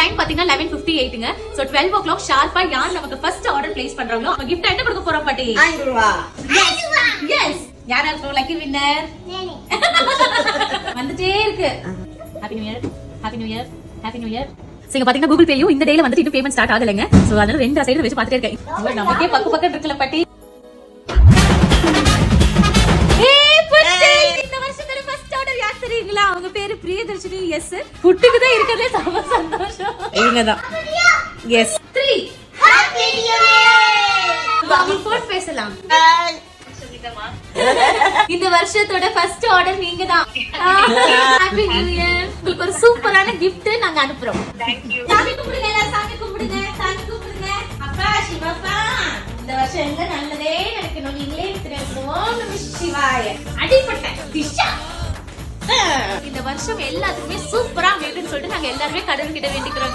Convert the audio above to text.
Time பாத்தீங்கன்னா 11:58ங்க. So 12 o'clock ஷார்ப்பா யார் நமக்கு ஃபர்ஸ்ட் ஆர்டர் பிளேஸ் பண்றாங்களோ அவங்க gift என்ன கொடுக்க போறோம் பாட்டி? 5 ரூபா. எஸ். யாரா இருக்கோம் லக்கி வின்னர்? வந்துட்டே இருக்கு. Happy new year. Happy new year. Happy new year. நீங்க பாத்தீங்கன்னா கூகுள் பேயும் இந்த டேல வந்து இன்னும் பேமெண்ட் ஸ்டார்ட் ஆகலைங்க. சோ அதனால ரெண்டு சைடு வச்சு பாத்துட்டே இருக்கேன். நமக்கே பக்கு பக்கம் இருக்குல பாட்டி. அவங்க பேரு பிரியதர்ஷினி. எஸ், புட்டுக்கு தான் இருக்கதே ரொம்ப சந்தோஷம். இவங்கதான். எஸ். 3 happy new year. அவங்க போன் பேசலாம். இந்த வருஷத்தோட ஃபர்ஸ்ட் ஆர்டர் நீங்க தான். Happy new year. உங்களுக்கு ஒரு சூப்பரான gift நாங்க அனுப்புறோம். Thank you. சாமி கும்பிடுங்க, எல்லாரும் சாமி கும்பிடுங்க, சாமி கும்பிடுங்க. அப்பா சிவப்பா, இந்த வருஷம் எங்க நல்லதே நடக்கணும், நீங்களே இருக்கணும். ஓம் நம சிவாய. அடிபட்ட திஷா. இந்த வருஷம் எல்லாத்துக்குமே சூப்பரா அமையணும்னு சொல்லிட்டு நாங்க எல்லாருமே கடவுள்கிட்ட வேண்டிக்கிறோம்.